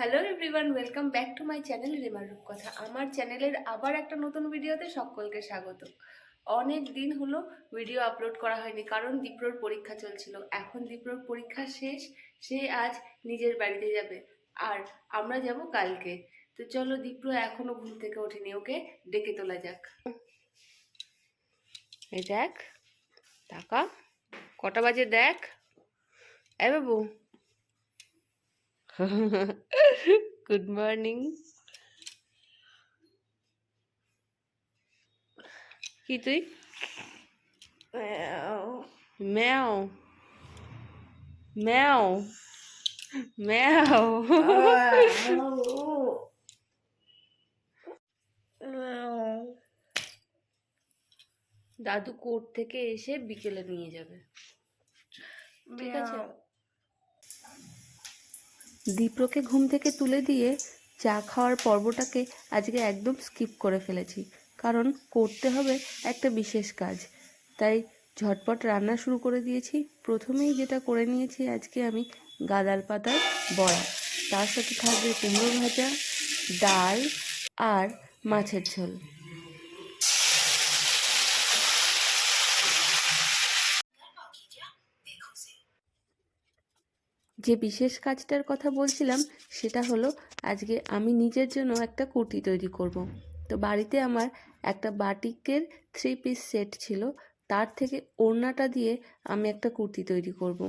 Hello everyone, welcome back to my channel রেমার রূপকথা। আমার চ্যানেলের আবার একটা নতুন ভিডিওতে সকলকে স্বাগত। অনেক দিন হলো ভিডিও আপলোড করা হয়নি, কারণ দীপ্রর পরীক্ষা চলছিল। এখন দীপ্রর পরীক্ষা শেষ, সে আজ নিজের বাড়িতে যাবে আর আমরা যাব কালকে। তো চলো, দীপ্র এখনো ঘুম থেকে ওঠেনি, ওকে ডেকে তোলা যাক। এই দেখ, টাকা কটা বাজে দেখ। এ বাবু, গুড মর্নিং। কি তুই? ম্যাও ম্যাও ম্যাও। দাদু কোর্ট থেকে এসে বিকেলে নিয়ে যাবে, ঠিক আছে? দীপ্রকে ঘুম থেকে তুলে দিয়ে চা খাওয়ার পর্বটাকে আজকে একদম স্কিপ করে ফেলেছি, কারণ করতে হবে একটা বিশেষ কাজ। তাই ঝটপট রান্না শুরু করে দিয়েছি। প্রথমেই যেটা করে নিয়েছি আজকে আমি গাঁদাল পাতার বড়া, তার সাথে থাকবে কুমড়ো ভাজা, ডাল আর মাছের ঝোল। যে বিশেষ কাজটার কথা বলছিলাম সেটা হলো, আজকে আমি নিজের জন্য একটা কুর্তি তৈরি করব। তো বাড়িতে আমার একটা বাটিকের 3 পিস সেট ছিল, তার থেকে ওড়নাটা দিয়ে আমি একটা কুর্তি তৈরি করব।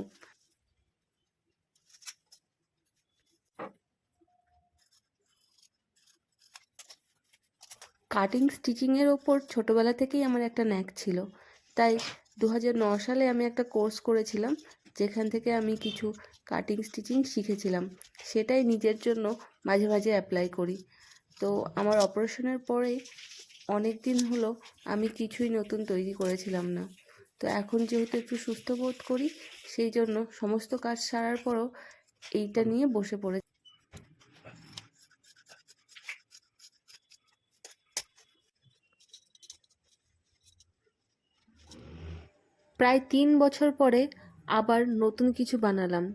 কাটিং স্টিচিংয়ের ওপর ছোটোবেলা থেকেই আমার একটা ন্যাক ছিল, তাই 2009 সালে আমি একটা কোর্স করেছিলাম, যেখান থেকে আমি কিছু কাটিং স্টিচিং শিখেছিলাম। সেটাই নিজের জন্য মাঝে মাঝে অ্যাপ্লাই করি। তো আমার অপারেশনের পরে অনেক দিন হলো আমি কিছুই নতুন তৈরি করেছিলাম না। তো এখন যেহেতু একটু সুস্থ বোধ করি, সেই জন্য সমস্ত কাজ সারার পরও এইটা নিয়ে বসে পড়ে। প্রায় 3 বছর পরে আবার নতুন কিছু বানালাম।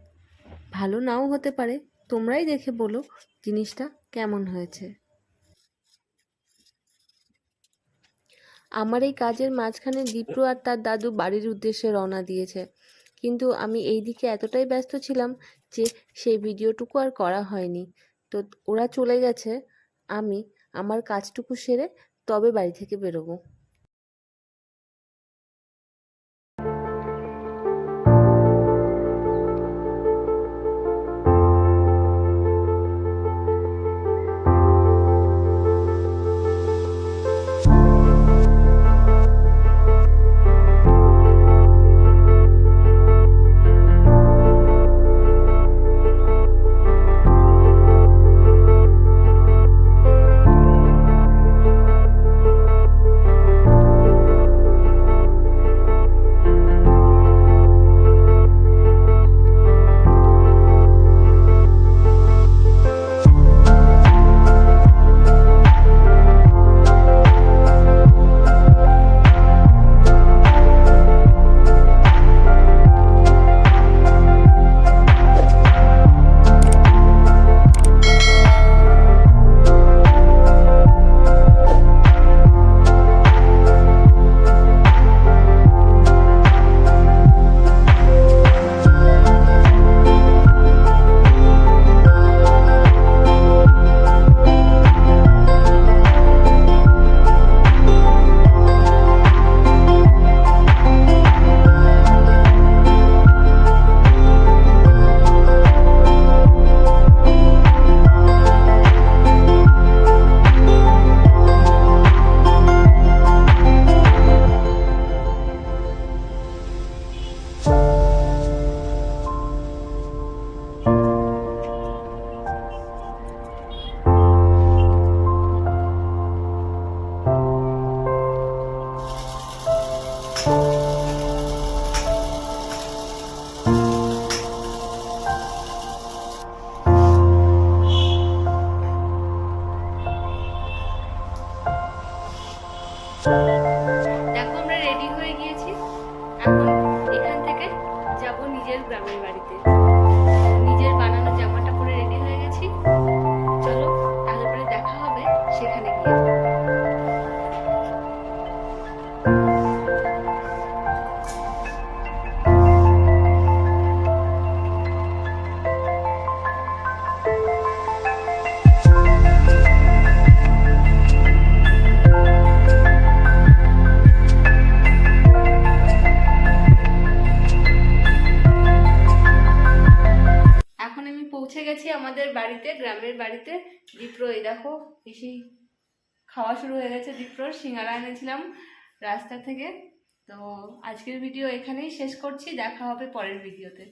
ভালো নাও হতে পারে, তোমরাই দেখে বলো জিনিসটা কেমন হয়েছে। আমার এই কাজের মাঝখানে দীপ্র আর তার দাদু বাড়ির উদ্দেশ্যে রওনা দিয়েছে, কিন্তু আমি এই দিকে এতটাই ব্যস্ত ছিলাম যে সেই ভিডিওটুকু আর করা হয়নি। তো ওরা চলে গেছে, আমি আমার কাজটুকু সেরে তবে বাড়ি থেকে বেরোবো। দেখো, আমরা রেডি হয়ে গিয়েছি। এখন এখান থেকে যাব নিজের গ্রামের বাড়িতে। নিজের বানানো জামাটা পরে রেডি হয়ে গেছি। বাড়িতে, গ্রামের বাড়িতে। দীপ্র এই দেখো পিসি খাওয়া শুরু হয়ে গেছে। দীপ্রর সিঙ্গারা এনেছিলাম রাস্তা থেকে। তো আজকের ভিডিও এখানেই শেষ করছি, দেখা হবে পরের ভিডিওতে।